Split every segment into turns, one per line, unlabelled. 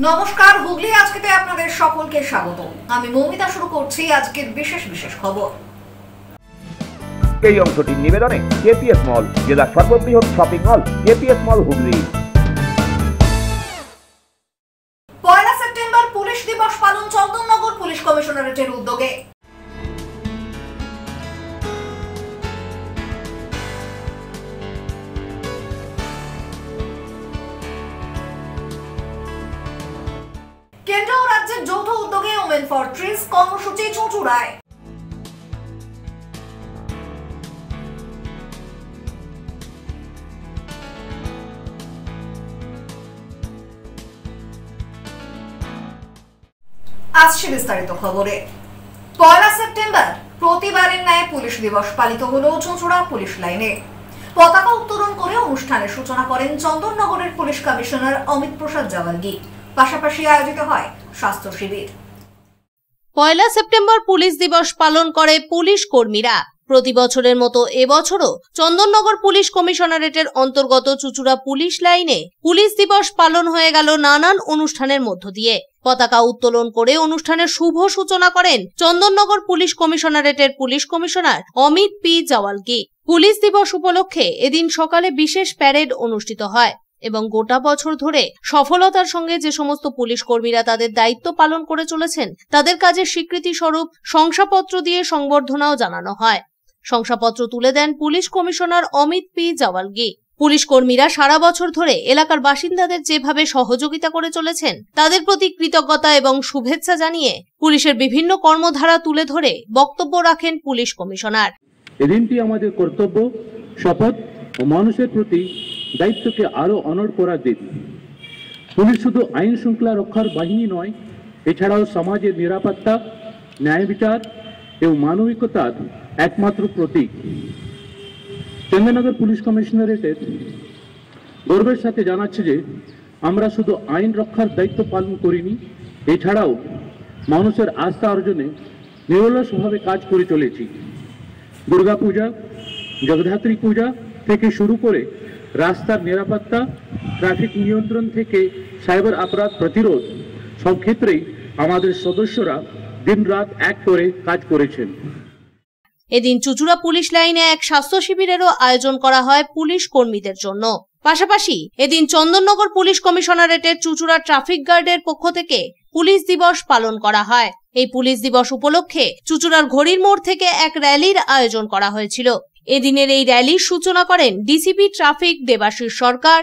নমস্কার, হুগলি আজকেতে আপনাদের সকলকে স্বাগত। আমি মৌমিতা শুরু করছি আজকের বিশেষ খবর।
এই অংশটির নিবেদনে কেপিএস মল, জেলার সর্ববৃহৎ শপিং মল কেপিএস মল হুগলি।
1 সেপ্টেম্বর পুলিশ দিবস পালন চন্দননগর পুলিশ কমিশনারেটের উদ্যোগে। কেন্দ্র ও রাজ্যের যৌথ উদ্যোগে ওমেন ফর ট্রিজ কর্মসূচি চুঁচুড়ায়। আসছে বিস্তারিত খবরে। 1 সেপ্টেম্বর প্রতিবারের ন্যায় পুলিশ দিবস পালিত হলো চুঁচুড়া পুলিশ লাইনে। পতাকা উত্তোলন করে অনুষ্ঠানের সূচনা করেন চন্দননগরের পুলিশ কমিশনার অমিত প্রসাদ জাওয়ালগি। পাশাপাশি আয়োজিত হয় স্বাস্থ্য শিবির।
1 সেপ্টেম্বর পুলিশ দিবস পালন করে পুলিশ কর্মীরা। প্রতি বছরের মতো এবছরও চন্দননগর পুলিশ কমিশনারেটের অন্তর্গত চুঁচুড়া পুলিশ লাইনে পুলিশ দিবস পালন হয়ে গেল নানান অনুষ্ঠানের মধ্য দিয়ে। পতাকা উত্তোলন করে অনুষ্ঠানের শুভ সূচনা করেন চন্দননগর পুলিশ কমিশনারেটের police commissioner Amit P Jawalgi. Police দিবস উপলক্ষে এদিন সকালে বিশেষ প্যারেড অনুষ্ঠিত হয় এবং গোটা বছর ধরে সফলতার সঙ্গে যে সমস্ত পুলিশ কর্মীরা তাদের দায়িত্ব পালন করে চলেছেন তাদের কাজের স্বীকৃতি স্বরূপ শংসাপত্র দিয়ে সংবর্ধনাও জানানো হয়। শংসাপত্র তুলে দেন police commissioner Amit P Jawalgi. Police কর্মীরা সারা বছর ধরে এলাকার বাসিন্দাদের যেভাবে সহযোগিতা করে চলেছেন তাদের প্রতি কৃতজ্ঞতা এবং শুভেচ্ছা জানিয়ে পুলিশের বিভিন্ন কর্মধারা তুলে ধরে বক্তব্য রাখেন পুলিশ কমিশনার।
এদিনটি আমাদের কর্তব্য, শপথ ও মানুষের প্রতি দায়িত্বকে আরো অনড় করার দিন। পুলিশ শুধু আইন শৃঙ্খলা রক্ষার বাহিনী নয়, এছাড়াও সমাজের নিরাপত্তা, ন্যায় বিচার এবং মানবিকতার একমাত্র প্রতীক। চন্দননগর পুলিশ কমিশনারেটের গর্বের সাথে জানাচ্ছে যে আমরা শুধু আইন রক্ষার দায়িত্ব পালন করিনি, এছাড়াও মানুষের আস্থা অর্জনে নিরলসভাবে কাজ করে চলেছি। দুর্গাপূজা, জগদ্ধাত্রী পূজা থেকে শুরু করে রাস্তার নিরাপত্তা, ট্রাফিক নিয়ন্ত্রণ থেকে সাইবার অপরাধ প্রতিরোধ, সব ক্ষেত্রেই আমাদের সদস্যরা দিনরাত এক করে কাজ করেছেন।
এদিন চুঁচুড়া পুলিশ লাইনে এক স্বাস্থ্য শিবিরেরও আয়োজন করা হয় পুলিশ কর্মীদের জন্য। পাশাপাশি এদিন চন্দননগর পুলিশ কমিশনারেটের চুঁচুড়া ট্রাফিক গার্ডের পক্ষ থেকে পুলিশ দিবস পালন করা হয়। এই পুলিশ দিবস উপলক্ষে চুঁচুড়ার ঘড়ির মোড় থেকে এক র্যালির আয়োজন করা হয়েছিল। এদিনের এই র্যালির সূচনা করেন ডিসিপি ট্রাফিক দেবাশিস সরকার।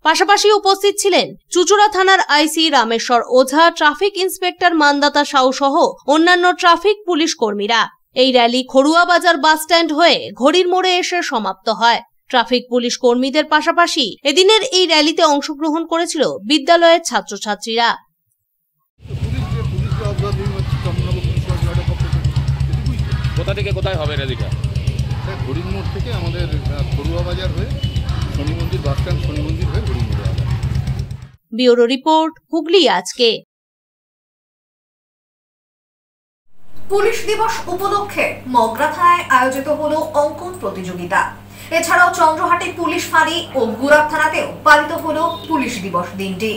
পাশাপাশি উপস্থিত ছিলেন চুঁচুড়া থানার আইসি রামেশ্বর ওঝা, ট্রাফিক ইন্সপেক্টর মানদাতা সাউ সহ অন্যান্য ট্রাফিক পুলিশ কর্মীরা। এই র্যালি খড়ুয়া বাজার বাস স্ট্যান্ড হয়ে ঘড়ির মোড়ে এসে সমাপ্ত হয়। ট্রাফিক পুলিশ কর্মীদের পাশাপাশি এদিনের এই র্যালিতে অংশগ্রহণ করেছিল বিদ্যালয়ের ছাত্রছাত্রীরা।
কোথা থেকে কোথায় হবে র্যালিটা?
ঘড়ির মোড় থেকে আমাদের খড়ুয়া বাজার হয়ে শনি মন্দির বাস স্ট্যান্ড, শনি মন্দির হয়ে ঘড়ির মোড়ে হবে।
ব্যুরো রিপোর্ট, হুগলি আজকে।
পুলিশ দিবস উপলক্ষে মগরা থানায় আয়োজিত হলো অঙ্কন প্রতিযোগিতা। এছাড়াও চন্দ্রহাটি পুলিশ ফাঁড়ি ও গুরাব থানাতেও পালিত হলো পুলিশ দিবস দিনটি।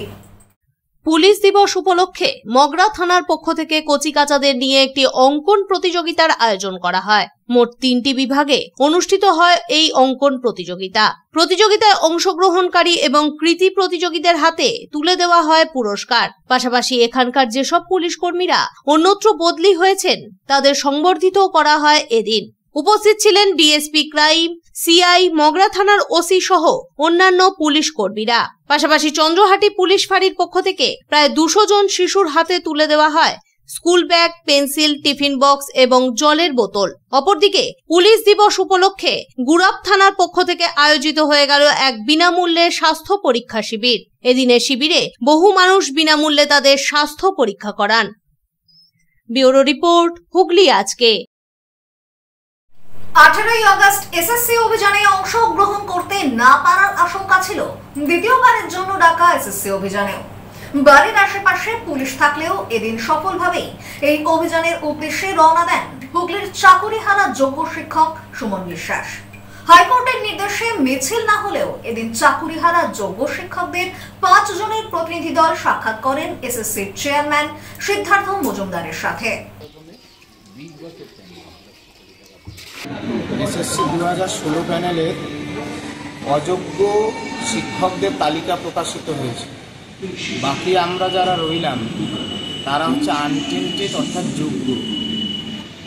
পুলিশ দিবস উপলক্ষে মগরা থানার পক্ষ থেকে কচিকাচাদের নিয়ে একটি অঙ্কন প্রতিযোগিতার আয়োজন করা হয়। মোট 3টি বিভাগে অনুষ্ঠিত হয় এই অঙ্কন প্রতিযোগিতা। প্রতিযোগিতায় অংশগ্রহণকারী এবং কৃতি প্রতিযোগীদের হাতে তুলে দেওয়া হয় পুরস্কার। পাশাপাশি এখানকার যেসব পুলিশ কর্মীরা অন্যত্র বদলি হয়েছেন তাদের সংবর্ধিত করা হয় এদিন। উপস্থিত ছিলেন ডিএসপি ক্রাইম, সিআই, মগরা থানার ওসি সহ অন্যান্য পুলিশ কর্মীরা। পাশাপাশি চন্দ্রহাটি পুলিশ ফাঁড়ির পক্ষ থেকে প্রায় 200 জন শিশুর হাতে তুলে দেওয়া হয় school bag, pencil, tiffin box এবং জলের বোতল। অপরদিকে পুলিশ দিবস উপলক্ষে গুরাব থানার পক্ষ থেকে আয়োজিত হয়ে গেল এক বিনামূল্যে স্বাস্থ্য পরীক্ষা শিবির। এদিনের শিবিরে বহু মানুষ বিনামূল্যে তাদের স্বাস্থ্য পরীক্ষা করান। ব্যুরো রিপোর্ট, হুগলি আজকে।
18ই আগস্ট এসএসসি অভিযানে অংশগ্রহণ করতে না পারার আশঙ্কা ছিল দ্বিতীয়বারের জন্য ডাকা এসএসসি অভিযানেও। বাড়ির আশেপাশে পুলিশ থাকলেও এদিন সফলভাবেই এই অভিযানের উদ্দেশ্যে রওনা দেন হুগলির চাকুরিহারা যোগ্য শিক্ষক সুমন বিশ্বাস। হাইকোর্টের নির্দেশে মিছিল না হলেও এদিন চাকুরিহারা যোগ্য শিক্ষকদের 5 জনের প্রতিনিধি দল সাক্ষাৎ করেন এসএসসির চেয়ারম্যান সিদ্ধার্থ মজুমদারের সাথে।
এসএসসি 2016 প্যানেলের অযোগ্য শিক্ষকদের তালিকা প্রকাশিত হয়েছে। বাকি আমরা যারা রইলাম তারা হচ্ছে আনটেন্টেড অর্থাৎ যোগ্য।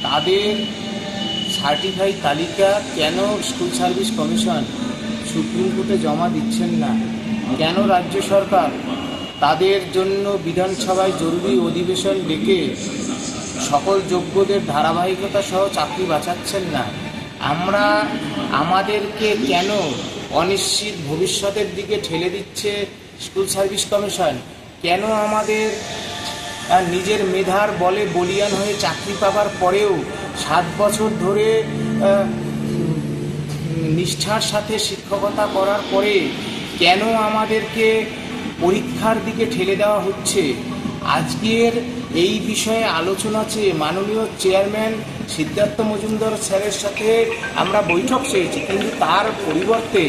তাদের সার্টিফাইড তালিকা কেন স্কুল সার্ভিস কমিশন সুপ্রিম কোর্টে জমা দিচ্ছেন না? কেন রাজ্য সরকার তাদের জন্য বিধানসভায় জরুরি অধিবেশন ডেকে সকল যোগ্যদের ধারাবাহিকতা সহ চাকরি বাঁচাচ্ছেন না? আমরা আমাদেরকে কেন অনিশ্চিত ভবিষ্যতের দিকে ঠেলে দিচ্ছে স্কুল সার্ভিস কমিশন? কেন আমাদের নিজের মেধার বলে বলিয়ান হয়ে চাকরি পাবার পরেও 7 বছর ধরে নিষ্ঠার সাথে শিক্ষকতা করার পরে কেন আমাদেরকে পরীক্ষার দিকে ঠেলে দেওয়া হচ্ছে? আজকের এই বিষয়ে আলোচনা চেয়ে মাননীয় চেয়ারম্যান সিদ্ধার্থ মজুমদার স্যারের সাথে আমরা বৈঠক চেয়েছি, কিন্তু তার পরিবর্তে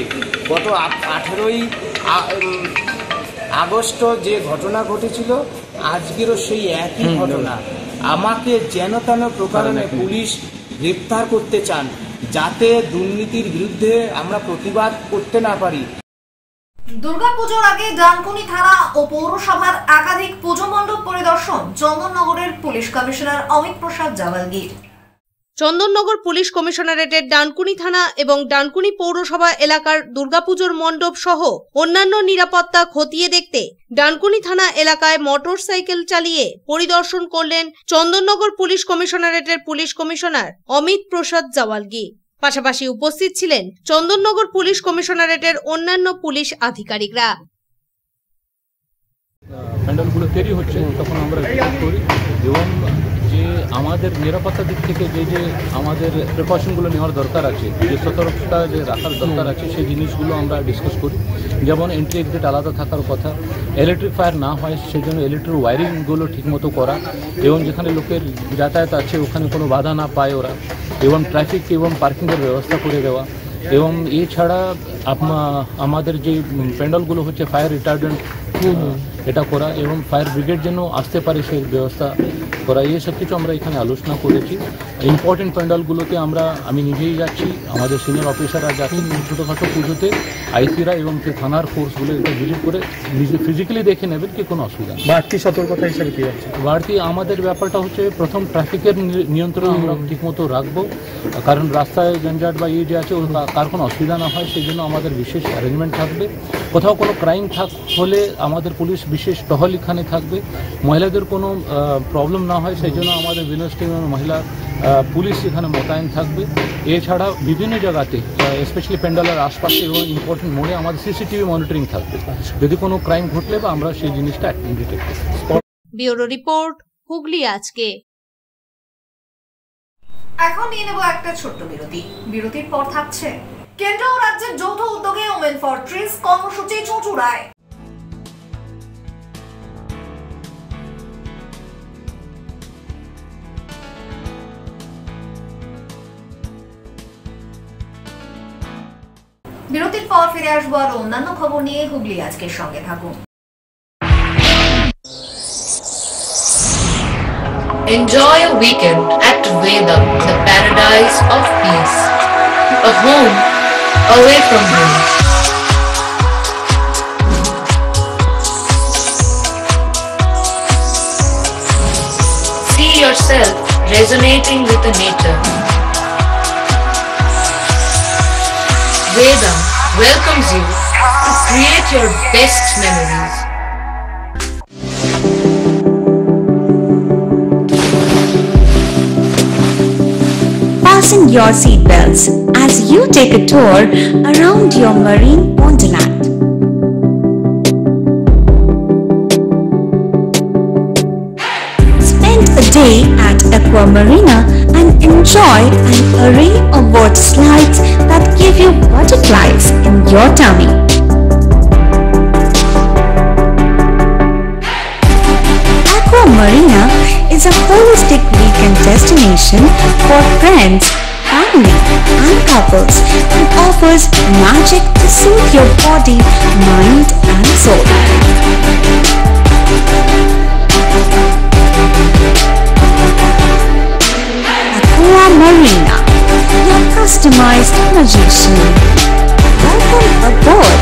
গত 18ই আগস্ট যে ঘটনা ঘটেছিল আজকেরও সেই একই ঘটনা। আমাকে যেন তেন প্রকারণে পুলিশ গ্রেপ্তার করতে চান, যাতে দুর্নীতির বিরুদ্ধে আমরা প্রতিবাদ করতে না পারি।
দুর্গাপুজোর আগে ডানকুনি থানা ও পৌরসভার একাধিক পুজো মণ্ডপ পরিদর্শন চন্দননগরের পুলিশ কমিশনার অমিত প্রসাদ জাওয়ালগির।
চন্দননগর পুলিশ কমিশনারেটের ডানকুনি থানা এবং ডানকুনি পৌরসভা এলাকার দুর্গাপুজোর মণ্ডপ সহ অন্যান্য নিরাপত্তা খতিয়ে দেখতে ডানকুনি থানা এলাকায় মোটরসাইকেল চালিয়ে পরিদর্শন করলেন চন্দননগর পুলিশ কমিশনারেটের পুলিশ কমিশনার অমিত প্রসাদ জাওয়ালগি। পাশাপাশি উপস্থিত ছিলেন চন্দননগর পুলিশ কমিশনারেটের অন্যান্য পুলিশ আধিকারিকরা।
প্যান্ডেলগুলো তৈরি হচ্ছে তখন আমরা করি এবং যে আমাদের নিরাপত্তা দিক থেকে যে আমাদের প্রিকশনগুলো নেওয়ার দরকার আছে, যে সতর্কতা যে রাখার দরকার আছে, সেই জিনিসগুলো আমরা ডিসকাস করি। যেমন এন্ট্রি এক্সিট আলাদা থাকার কথা, ইলেকট্রিক ফায়ার না হয় সেই জন্য ইলেকট্রিক ওয়ারিংগুলো ঠিকমতো করা, এবং যেখানে লোকের যাতায়াত আছে ওখানে কোনো বাধা না পায় ওরা, এবং ট্রাফিক এবং পার্কিংয়ের ব্যবস্থা করে দেওয়া। এবং এছাড়া আমাদের যে প্যান্ডেলগুলো হচ্ছে ফায়ার রিটার্ডেন্ট এটা করা এবং ফায়ার ব্রিগেড যেন আসতে পারে সেই ব্যবস্থা করা। এই সব কিছু আমরা এখানে আলোচনা করেছি। ইম্পর্টেন্ট প্যান্ডেলগুলোতে আমি নিজেই যাচ্ছি, আমাদের সিনিয়র অফিসাররা যাচ্ছেন ছোটোখাটো পুজোতে, আইসিরা এবং থানার ফোর্সগুলো এটা ভিজিট করে নিজে ফিজিক্যালি দেখে নেবেন কি কোনো অসুবিধা।
বাড়তি সতর্কতা হিসেবে কী আছে?
বাড়তি আমাদের ব্যাপারটা হচ্ছে প্রথম ট্রাফিকের নিয়ন্ত্রণ আমরা ঠিকমতো রাখবো, কারণ রাস্তায় জঞ্জাট বা যে আছে কার কোনো অসুবিধা না হয় সেই জন্য আমাদের বিশেষ অ্যারেঞ্জমেন্ট থাকবে। কোথাও কোনো ক্রাইম হলে আমাদের পুলিশ বিশেষ টহল এখানে থাকবে, মহিলাদের কোনো প্রবলেম না হয় সেই জন্য আমাদের উইমেন্স টিম এবং মহিলা পুলিশ এখানে মোতায়েন থাকবে। এছাড়া বিভিন্ন জায়গাতে স্পেশালি প্যান্ডেলের আশপাশে এবং ইম্পর্টেন্ট মোড়ে আমাদের সিসিটিভি মনিটরিং থাকবে, যদি কোনো ক্রাইম ঘটলে বা আমরা সেই জিনিসটা ডিটেক্ট করব।
ব্যুরো রিপোর্ট, হুগলি আজকে।
এখন নিয়ে নেব একটা ছোট্ট বিরতি। বিরতির পর থাকছে কেন্দ্র ও রাজ্যের যৌথ উদ্যোগে ওমেন ফর ট্রিজ কর্মসূচি চুঁচুড়ায়। বিরতির পর ফিরে আসবো আর অন্যান্য খবর নিয়ে। হুগলি আজকের সঙ্গে থাকুন।
Enjoy a weekend at Vedam, the paradise of peace. A home away from home. See yourself resonating with the nature. Vedam welcomes you to create your best memories.
Fasten your seatbelts as you take a tour around your marine wonderland. Spend a day at Aqua Marina and enjoy an array of water slides that give you butterflies in your tummy. Aqua Marina is a holistic weekend destination for friends family and couples and offers magic to soothe your body, mind and soul. Aqua Marina, your customized magician. Welcome aboard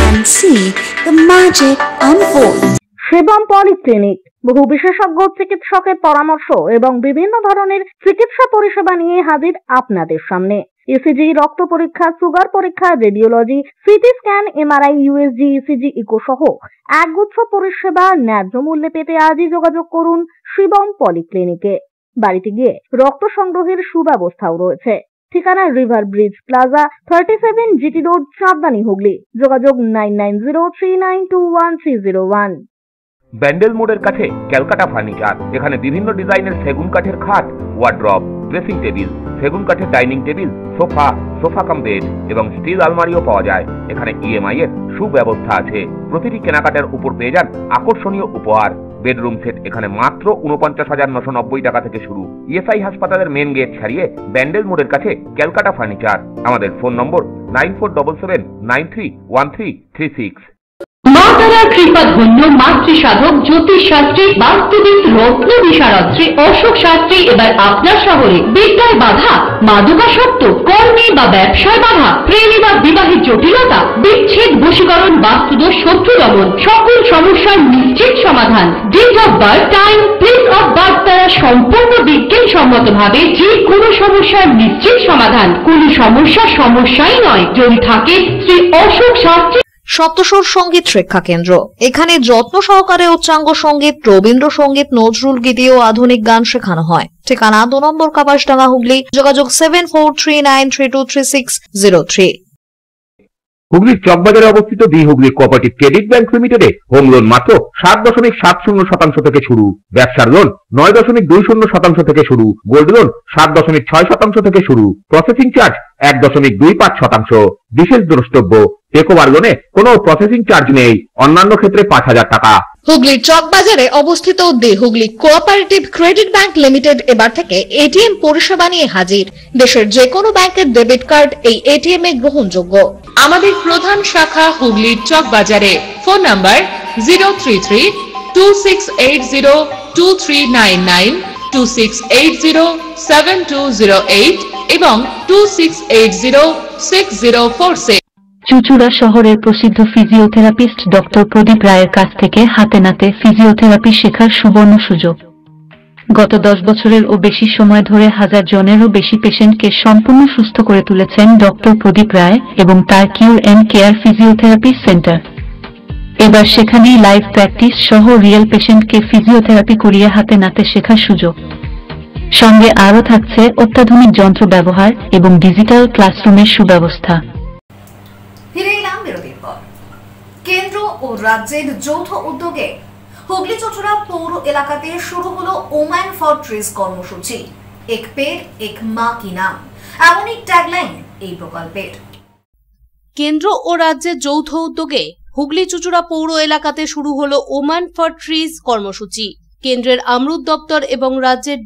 and see the magic unfold.
Shivam polyclinic বহু বিশেষজ্ঞ চিকিৎসকের পরামর্শ এবং বিভিন্ন ধরনের চিকিৎসা পরিষেবা নিয়ে হাজির আপনাদের সামনে। ইসিজি, রক্ত পরীক্ষা, সুগার পরীক্ষা, radiology, CT scan, MRI, USG, ECG, echo সহ একগুচ্ছ পরিষেবা ন্যায্য মূল্যে পেতে আজই যোগাযোগ করুন শিবম পলিক্লিনিকে। বাড়িতে গিয়ে রক্ত সংগ্রহের সুব্যবস্থাও রয়েছে। ঠিকানা river bridge plaza, 37 GT road, Chandni, Hooghly. যোগাযোগ 9903921301।
ব্যান্ডেল মোড়ের কাছে ক্যালকাটা ফার্নিচার। এখানে বিভিন্ন ডিজাইনের সেগুন কাঠের খাট, ওয়ার্ড্রপ, ড্রেসিং টেবিল, সেগুন কাঠের dining table, sofa cum bed এবং স্টিল আলমারিও পাওয়া যায়। এখানে ইএমআই এর সুব্যবস্থা আছে। প্রতিটি কেনাকাটার উপর পেয়ে যান আকর্ষণীয় উপহার। বেডরুম সেট এখানে মাত্র ৪৯,৯৯০ টাকা থেকে শুরু। ইএসআই হাসপাতালের মেন গেট ছাড়িয়ে ব্যান্ডেল মোড়ের কাছে ক্যালকাটা ফার্নিচার। আমাদের ফোন নম্বর 9477931336।
মা তারার কৃপা ধন্য মাতৃ সাধক জ্যোতিষ শাস্ত্রী, বাস্তুবিদ, রত্ন বিশারত্রী অশোক শাস্ত্রী এবার আপনার শহরে। বিদ্যায় বাধা, মাদকাসক্ত, কর্মে বা ব্যবসায় বাধা, প্রেমে বা বিবাহের জটিলতা, বিচ্ছেদ, বশীকরণ, বাস্তুদোষ, শত্রু দমন, সকল সমস্যার নিশ্চিত সমাধান। Date of birth, time, place of birth দ্বারা সম্পূর্ণ বিজ্ঞানসম্মত ভাবে যে কোনো সমস্যার নিশ্চিত সমাধান। কোন সমস্যাই নয় যদি থাকে শ্রী অশোক শাস্ত্রী।
সপ্তস্বর সঙ্গীত শিক্ষা কেন্দ্র। এখানে যত্ন সহকারে উচ্চাঙ্গ সঙ্গীত, রবীন্দ্রসঙ্গীত, নজরুল গীতি ও আধুনিক গান শেখানো হয়। ঠিকানা 2 নম্বর কাপাসডাঙ্গা, হুগলি। যোগাযোগ 7439323603।
হুগলির চকবাজারে অবস্থিত the Hooghly cooperative credit bank লিমিটেডে হোম লোন মাত্র 7.70% থেকে শুরু। ব্যবসার লোন 9.20% থেকে শুরু। গোল্ড লোন 7.6% থেকে শুরু। Processing charge 1.25%। বিশেষ দ্রষ্টব্য, টেকওভার লোনে কোনো প্রসেসিং চার্জ নেই। অন্যান্য ক্ষেত্রে 5,000 টাকা।
হুগলির চকবাজারে অবস্থিত the Hooghly cooperative credit bank limited এবার থেকে এটিএম পরিষেবা নিয়ে হাজির। দেশের যে কোনো ব্যাংকের ডেবিট কার্ড এই এটিএম এ গ্রহণযোগ্য।
আমাদের প্রধান শাখা হুগলির চকবাজারে। ফোন নাম্বার 033-2680-2399, 2680-7208 এবং 2680-6046।
চুচুড়া শহরের প্রসিদ্ধ ফিজিওথেরাপিস্ট ডক্টর প্রদীপ রায়ের কাছ থেকে হাতে নাতে ফিজিওথেরাপি শেখার সুবর্ণ সুযোগ। গত 10 বছরেরও বেশি সময় ধরে 1000 জনেরও বেশি পেশেন্টকে সম্পূর্ণ সুস্থ করে তুলেছেন ডক্টর প্রদীপ রায় এবং তার কিউর এন্ড কেয়ার ফিজিওথেরাপি সেন্টার। এবার সেখানেই লাইভ প্র্যাকটিস সহ রিয়েল পেশেন্টকে ফিজিওথেরাপি করিয়ে হাতে নাতে শেখার সুযোগ। সঙ্গে আরও থাকছে অত্যাধুনিক যন্ত্র ব্যবহার এবং ডিজিটাল ক্লাসরুমের সুব্যবস্থা।
ফিরে এলাম বিরতির পর। কেন্দ্র ও রাজ্যের যৌথ উদ্যোগে হুগলি চুচুড়া পৌর এলাকাতে শুরু হলো ওম্যান ফর ট্রিজ কর্মসূচি। এক পেড় এক মা কি নাম, এমনই ট্যাগলাইন এই প্রকল্পের।
কেন্দ্র ও রাজ্যের যৌথ উদ্যোগে হুগলি চুচুড়া পৌর এলাকাতে শুরু হলো ওম্যান ফর ট্রিজ কর্মসূচি। কেন্দ্রের আমরুদ দপ্তর এবং রাজ্যের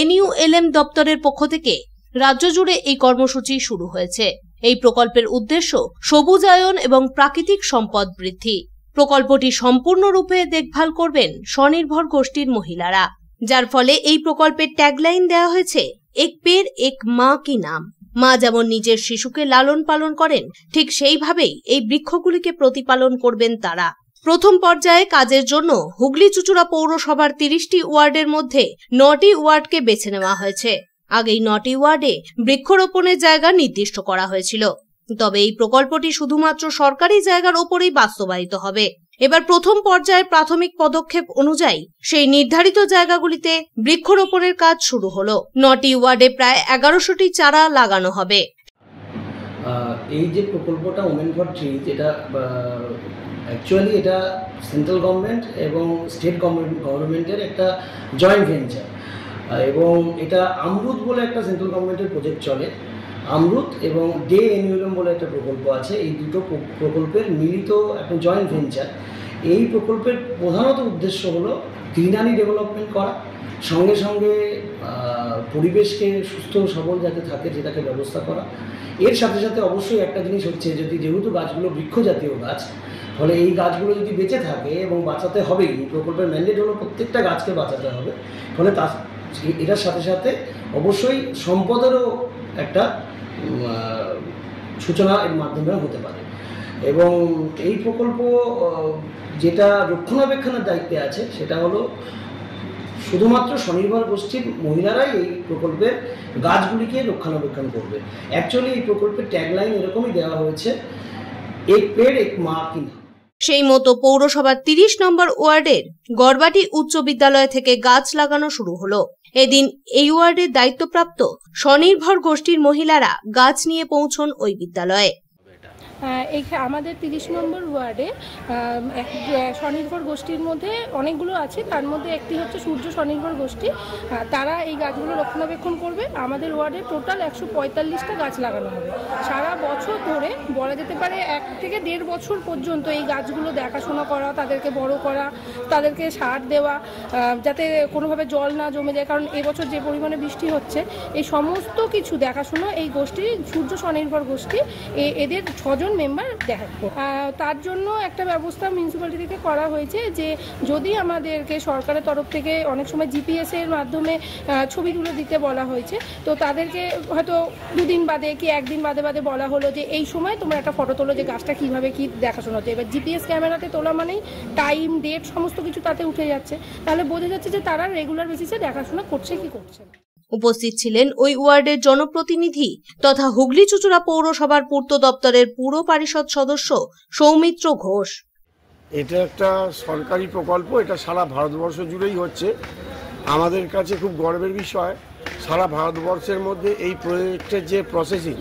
NULM দপ্তরের পক্ষ থেকে রাজ্য জুড়ে এই কর্মসূচি শুরু হয়েছে। এই প্রকল্পের উদ্দেশ্য সবুজায়ন এবং প্রাকৃতিক সম্পদ বৃদ্ধি। প্রকল্পটি সম্পূর্ণরূপে দেখভাল করবেন স্বনির্ভর গোষ্ঠীর মহিলারা, যার ফলে এই প্রকল্পের ট্যাগলাইন দেওয়া হয়েছে এক পেড় এক মা কি নাম। মা যেমন নিজের শিশুকে লালন পালন করেন, ঠিক সেইভাবেই এই বৃক্ষগুলিকে প্রতিপালন করবেন তারা। প্রথম পর্যায়ে কাজের জন্য হুগলি চুচুড়া পৌরসভার 30টি ওয়ার্ডের মধ্যে 9টি ওয়ার্ডকে বেছে নেওয়া হয়েছে। আগেই 9টি ওয়ার্ডে বৃক্ষরোপণের জায়গা নির্দিষ্ট করা হয়েছিল, তবে এই প্রকল্পটি শুধুমাত্র সরকারি জায়গার ওপরেই বাস্তবায়িত হবে। এবার প্রথম পর্যায়ের প্রাথমিক পদক্ষেপ অনুযায়ী সেই নির্ধারিত জায়গাগুলিতে বৃক্ষরোপণের কাজ শুরু হলো। 9টি ওয়ার্ডে প্রায় 1100টি চারা লাগানো হবে।
এই যে প্রকল্পটা ওমেন ফর ট্রিজ, এটা অ্যাকচুয়ালি এটা সেন্ট্রাল গভর্নমেন্ট এবং স্টেট গভর্নমেন্টের একটা জয়েন্ট ভেঞ্চার, এবং এটা আমরুদ বলে একটা সেন্ট্রাল গভর্নমেন্টের প্রজেক্ট চলে। আমরুদ এবং NULM বলে একটা প্রকল্প আছে। এই দুটো প্রকল্পের মিলিত একটা জয়েন্ট ভেঞ্চার। এই প্রকল্পের প্রধানত উদ্দেশ্য হলো গ্রিনারি ডেভেলপমেন্ট করা, সঙ্গে সঙ্গে পরিবেশকে সুস্থ সবল যাতে থাকে যেটাকে ব্যবস্থা করা। এর সাথে সাথে অবশ্যই একটা জিনিস হচ্ছে, যেহেতু গাছগুলো বৃক্ষ জাতীয় গাছ, ফলে এই গাছগুলো যদি বেঁচে থাকে এবং বাঁচাতে হবে, এই প্রকল্পের ম্যান্ডেট হলো প্রত্যেকটা গাছকে বাঁচাতে হবে, ফলে এটার সাথে সাথে অবশ্যই সম্পদেরও একটা সূচনা এর মাধ্যমে হতে পারে। এবং এই প্রকল্প যেটা রক্ষণাবেক্ষণের দায়িত্বে আছে সেটা হলো শুধুমাত্র স্বনির্ভর গোষ্ঠীর মহিলারাই এই প্রকল্পের গাছগুলিকে রক্ষণাবেক্ষণ করবে। অ্যাকচুয়ালি এই প্রকল্পের ট্যাগলাইন এরকমই দেওয়া হয়েছে, এক পেড় এক মা কি না।
সেই মতো পৌরসভার 30 নম্বর ওয়ার্ডের গড়বাটি উচ্চ বিদ্যালয় থেকে গাছ লাগানো শুরু হলো। এদিন এই ওয়ার্ডের দায়িত্বপ্রাপ্ত স্বনির্ভর গোষ্ঠীর মহিলারা গাছ নিয়ে পৌঁছন ওই বিদ্যালয়ে।
আমাদের 30 নম্বর ওয়ার্ডে স্বনির্ভর গোষ্ঠীর মধ্যে অনেকগুলো আছে, তার মধ্যে একটি হচ্ছে সূর্য স্বনির্ভর গোষ্ঠী। তারা এই গাছগুলো রক্ষণাবেক্ষণ করবে। আমাদের ওয়ার্ডে টোটাল 145টা গাছ লাগানো হবে। সারা বছর ধরে বলা যেতে পারে 1 থেকে 1.5 বছর পর্যন্ত এই গাছগুলো দেখাশোনা করা, তাদেরকে বড় করা, তাদেরকে সার দেওয়া, যাতে কোনোভাবে জল না জমে যায়, কারণ এবছর যে পরিমাণে বৃষ্টি হচ্ছে, এই সমস্ত কিছু দেখাশোনা এই গোষ্ঠী সূর্য স্বনির্ভর গোষ্ঠী এদের 6 জন মেম্বার দেখাবো। তার জন্য একটা ব্যবস্থা মিউনিসিপ্যালিটি থেকে করা হয়েছে যে যদি আমাদেরকে সরকারের তরফ থেকে অনেক সময় জিপিএস এর মাধ্যমে ছবি তুলে দিতে বলা হয়েছে, তো তাদেরকে হয়তো 2 দিন বাদে কি 1 দিন বাদে বাদে বলা হলো যে এই সময় তোমরা একটা ফটো তোলো যে গাছটা কীভাবে কী দেখাশোনা হচ্ছে। এবার জিপিএস ক্যামেরাতে তোলা মানেই টাইম ডেট সমস্ত কিছু তাতে উঠে যাচ্ছে, তাহলে বোঝা যাচ্ছে যে তারা রেগুলার বেসিসে দেখাশোনা করছে কি করছে।
উপস্থিত ছিলেন ওই ওয়ার্ডের জনপ্রতিনিধি তথা হুগলি চুঁচুড়া পৌরসভার পূর্ত দপ্তরের পুর পরিষদ সদস্য সৌমিত্র ঘোষ।
এটা একটা সরকারি প্রকল্প, এটা সারা ভারতবর্ষ জুড়েই হচ্ছে। আমাদের কাছে খুব গর্বের বিষয়, সারা ভারতবর্ষের মধ্যে এই প্রজেক্টের যে প্রসেসিং,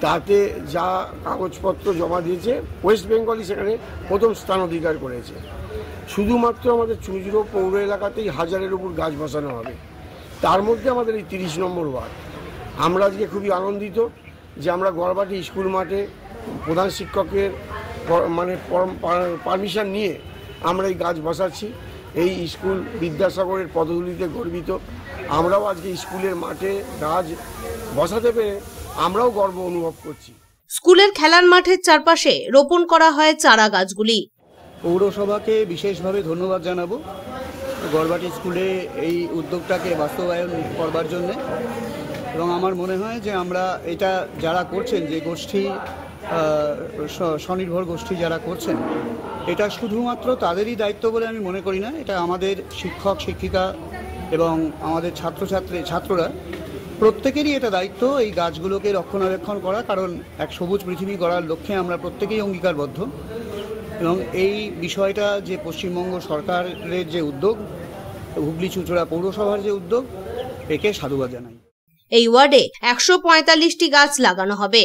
তাতে যা কাগজপত্র জমা দিয়েছে, ওয়েস্ট বেঙ্গলই সেখানে প্রথম স্থান অধিকার করেছে। শুধুমাত্র আমাদের চুঁচুড়া পৌর এলাকাতেই 1000-এর উপর গাছ বসানো হবে, তার মধ্যে আমাদের এই 30 নম্বর ওয়ার্ড। আমরা আজকে খুবই আনন্দিত যে আমরা গড়বাটি স্কুল মাঠে প্রধান শিক্ষকের পারমিশন নিয়ে আমরা এই গাছ বসাচ্ছি। এই স্কুল বিদ্যাসাগরের পদধূলিতে গর্বিত। আমরাও আজকে স্কুলের মাঠে গাছ বসাতে পেরে আমরাও গর্ব অনুভব করছি।
স্কুলের খেলার মাঠের চারপাশে রোপণ করা হয় চারা গাছগুলি।
পৌরসভাকে বিশেষভাবে ধন্যবাদ জানাবো গড়বাটি স্কুলে এই উদ্যোগটাকে বাস্তবায়ন করবার জন্য। এবং আমার মনে হয় যে আমরা এটা যারা করছেন, যে গোষ্ঠী স্বনির্ভর গোষ্ঠী যারা করছেন, এটা শুধুমাত্র তাদেরই দায়িত্ব বলে আমি মনে করি না। এটা আমাদের শিক্ষক শিক্ষিকা এবং আমাদের ছাত্ররা প্রত্যেকেরই এটা দায়িত্ব এই গাছগুলোকে রক্ষণাবেক্ষণ করা, কারণ এক সবুজ পৃথিবী গড়ার লক্ষ্যে আমরা প্রত্যেকেই অঙ্গীকারবদ্ধ। এবং এই বিষয়টা যে পশ্চিমবঙ্গ সরকারের যে উদ্যোগ, হুগলি চুঁচুড়া পৌরসভার যে উদ্যোগ, একে সাধুবাদ জানাই।
এই ওয়ার্ডে 145টি গাছ লাগানো হবে।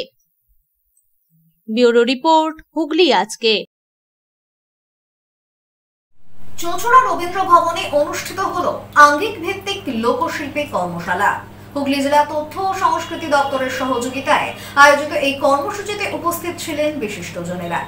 ব্যুরো রিপোর্ট, হুগলি আজকে।
চুঁচুড়া রবীন্দ্র ভবনে অনুষ্ঠিত হলো আঙ্গিক ভিত্তিক লোকশিল্পী কর্মশালা। হুগলি জেলা তথ্য ও সংস্কৃতি দপ্তরের সহযোগিতায় আয়োজিত এই কর্মসূচিতে উপস্থিত ছিলেন বিশিষ্টজনেরা।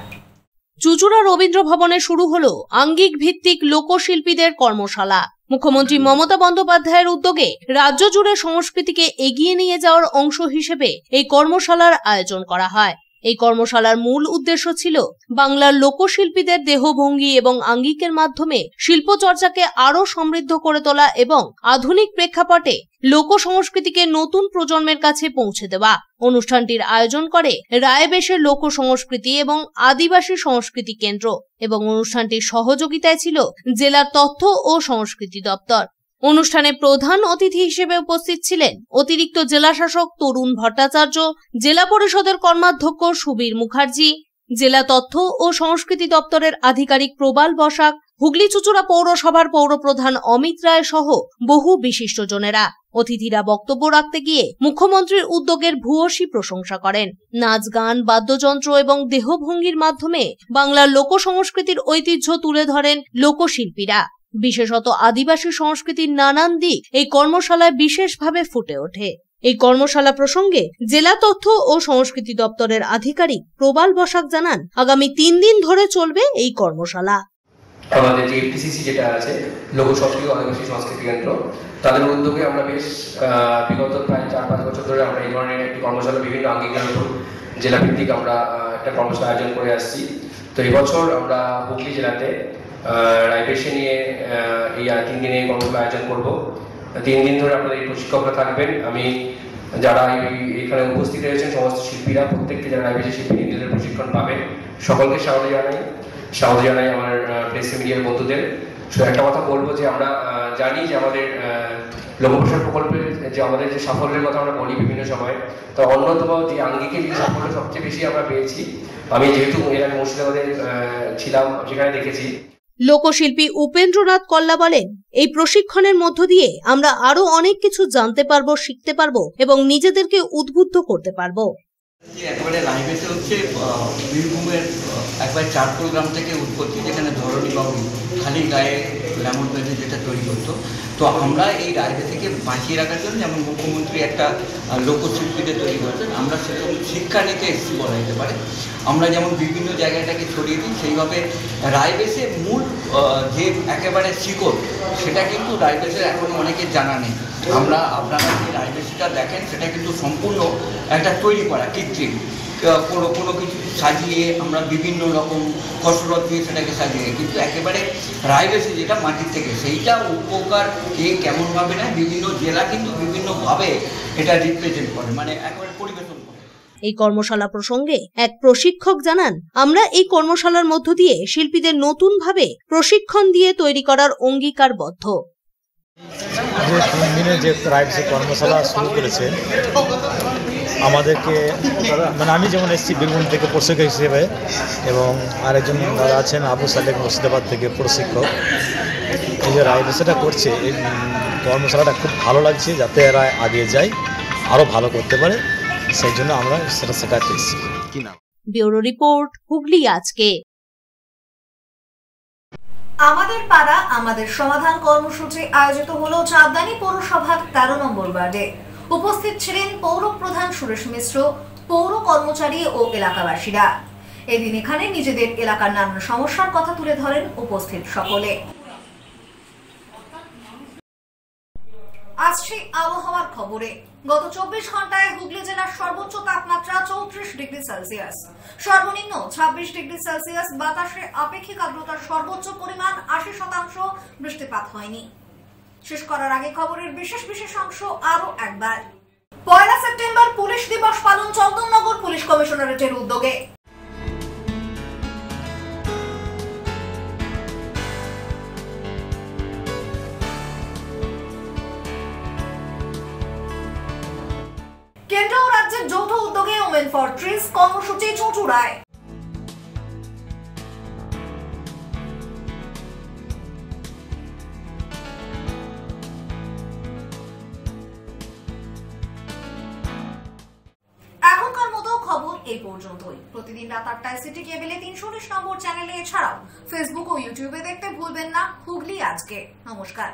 চুঁচুড়া রবীন্দ্র ভবনে শুরু হলো আঙ্গিক ভিত্তিক লোকশিল্পীদের কর্মশালা। মুখ্যমন্ত্রী মমতা বন্দ্যোপাধ্যায়ের উদ্যোগে রাজ্য জুড়ে সংস্কৃতিকে এগিয়ে নিয়ে যাওয়ার অংশ হিসেবে এই কর্মশালার আয়োজন করা হয়। এই কর্মশালার মূল উদ্দেশ্য ছিল বাংলার লোকশিল্পীদের দেহভঙ্গি এবং আঙ্গিকের মাধ্যমে শিল্পচর্চাকে আরো সমৃদ্ধ করে তোলা এবং আধুনিক প্রেক্ষাপটে লোক সংস্কৃতিকে নতুন প্রজন্মের কাছে পৌঁছে দেওয়া। অনুষ্ঠানটির আয়োজন করে রায়বেশের লোক সংস্কৃতি এবং আদিবাসী সংস্কৃতি কেন্দ্র এবং অনুষ্ঠানটির সহযোগিতায় ছিল জেলার তথ্য ও সংস্কৃতি দপ্তর। অনুষ্ঠানে প্রধান অতিথি হিসেবে উপস্থিত ছিলেন অতিরিক্ত জেলাশাসক তরুণ ভট্টাচার্য, জেলা পরিষদের কর্মাধ্যক্ষ সুবীর মুখার্জি, জেলা তথ্য ও সংস্কৃতি দপ্তরের আধিকারিক প্রবাল বসাক, হুগলি চুঁচুড়া পৌরসভার পৌরপ্রধান অমিত রায় সহ বহু বিশিষ্টজনেরা। অতিথিরা বক্তব্য রাখতে গিয়ে মুখ্যমন্ত্রীর উদ্যোগের ভূয়সী প্রশংসা করেন। নাচ, গান, বাদ্যযন্ত্র এবং দেহভঙ্গির মাধ্যমে বাংলার লোক সংস্কৃতির ঐতিহ্য তুলে ধরেন লোকশিল্পীরা। বিশেষত আদিবাসী সংস্কৃতির নানান দিক এই কর্মশালায় বিশেষভাবে ফুটে ওঠে। এই কর্মশালা প্রসঙ্গে জেলা তথ্য ও সংস্কৃতি দপ্তরের আধিকারিক প্রবাল বসাক জানান, আগামী 3 দিন ধরে চলবে এই কর্মশালা।
আমাদের যে এফটিসিসি যেটা আছে লোক সংস্কৃতি আদিবাসী সংস্কৃতি কেন্দ্র, তাদের উদ্যোগে আমরা বেশ বিগত প্রায় 4-5 বছর ধরে আমরা এই ধরনের একটি কর্মশালা বিভিন্ন আঙ্গিকের উপর জেলাভিত্তিক আমরা একটা কর্মশালা আয়োজন করে আসছি। তো এবছর আমরা হুগলি জেলাতে রায়বেশে নিয়ে এই 3 দিনে এই কর্মশালা আয়োজন করব। 3 দিন ধরে আমাদের এই প্রশিক্ষকরা থাকবেন। আমি যারা এখানে উপস্থিত রয়েছেন সমস্ত শিল্পীরা, প্রত্যেককে যারা রায়বেশে শিল্পী নিজেদের প্রশিক্ষণ পাবেন, সকলকে স্বাগত জানাই আমার প্রেস মিডিয়ার বন্ধুদের। একটা কথা বলবো যে আমরা জানি যে আমাদের লোকপ্রসার প্রকল্পের যে আমাদের যে সাফল্যের কথা আমরা বলি বিভিন্ন সময়, তো অন্যতম যে আঙ্গিকে যে সাফল্য সবচেয়ে বেশি আমরা পেয়েছি, আমি যেহেতু এর আগে মুর্শিদাবাদে ছিলাম সেখানে দেখেছি।
লোকশিল্পী উপেন্দ্রনাথ কল্লা বলেন, এই প্রশিক্ষণের মধ্য দিয়ে আমরা আরো অনেক কিছু জানতে পারবো, শিখতে পারবো এবং নিজেদেরকে উদ্বুদ্ধ করতে পারবো।
একেবারে রায়বেশে হচ্ছে বীরভূমের একবার চারকোল গ্রাম থেকে উৎপত্তি, যেখানে ধরণীবাবু খালি গায়ে লেমন বেঁধে যেটা তৈরি করতো। তো আমরা এই রায়বেশিকে বাঁচিয়ে রাখার জন্য, যেমন মুখ্যমন্ত্রী একটা লোকশিল্পীদের তৈরি করেছেন, আমরা সেরকম শিক্ষা নিতে এসেছি বলা যেতে পারে। আমরা যেমন বিভিন্ন জায়গাটাকে ছড়িয়ে দিই, সেইভাবে রায়বেশে মূল যে একেবারে শিকড়, সেটা কিন্তু রায়বেশের এখনও অনেকের জানা নেই। আপনারা যে রায়বেশিটা দেখেন সেটা কিন্তু সম্পূর্ণ একটা তৈরি করা কৃত্রিম, কোনো কিছু সাজিয়ে আমরা বিভিন্ন রকম কসরত দিয়ে সেটাকে সাজিয়ে, কিন্তু একেবারে রায়বেশি যেটা মাটির থেকে, সেইটা উপকার কে কেমনভাবে নেয়, বিভিন্ন জেলা কিন্তু বিভিন্নভাবে এটা রিপ্রেজেন্ট করে, মানে একেবারে পরিবেশন করে।
এই কর্মশালা প্রসঙ্গে এক প্রশিক্ষক জানান, আমরা এই কর্মশালার মধ্য দিয়ে শিল্পীদের নতুন ভাবে প্রশিক্ষণ দিয়ে তৈরি করার অঙ্গীকারবদ্ধ।
যে 3 দিনের যে রায়বেশি কর্মশালা শুরু করেছে, আমাদেরকে মানে আমি যেমন এসেছি বীরভূম থেকে প্রশিক্ষক হিসেবে, এবং আরেকজন দাদা আছেন আবু সালেক মুর্শিদাবাদ থেকে প্রশিক্ষক। এই যে রায়বেশিটা করছে, এই কর্মশালাটা খুব ভালো লাগছে, যাতে এরা আগিয়ে যায়, আরও ভালো করতে পারে, সেই জন্য আমরা সেটা শেখাতে এসেছি। কি নাম?
ব্যুরো রিপোর্ট, হুগলি আজকে।
আমাদের পাড়া আমাদের সমাধান কর্মসূচি আয়োজিত হলো চাঁদদানি পৌরসভার 13 নম্বর ওয়ার্ডে। উপস্থিত ছিলেন পৌর প্রধান সুরেশ মিশ্র, পৌর কর্মচারী ও এলাকাবাসীরা। এদিন এখানে নিজেদের এলাকার নানান সমস্যার কথা তুলে ধরেন উপস্থিত সকলে। আসছে আবহাওয়ার খবরে। গত 24 ঘন্টায় হুগলি জেলার সর্বোচ্চ তাপমাত্রা 34 ডিগ্রি সেলসিয়াস, সর্বনিম্ন 26 ডিগ্রি সেলসিয়াস। বাতাসে আপেক্ষিক আর্দ্রতার সর্বোচ্চ পরিমাণ 80%। বৃষ্টিপাত হয়নি। শেষ করার আগে খবরের বিশেষ অংশ আরো একবার। 1 সেপ্টেম্বর পুলিশ দিবস পালন চন্দননগর পুলিশ কমিশনারেটের উদ্যোগে। কেন্দ্র ও রাজ্যের যৌথ উদ্যোগে ওমেন ফর ট্রিজ কর্মসূচি চুঁচুড়ায়। এখনকার মতো খবর এই পর্যন্তই। প্রতিদিন রাত 8টায় সিটি কেবলে 319 নম্বর চ্যানেলে, এছাড়াও ফেসবুক ও ইউটিউবে দেখতে ভুলবেন না হুগলি আজকে। নমস্কার।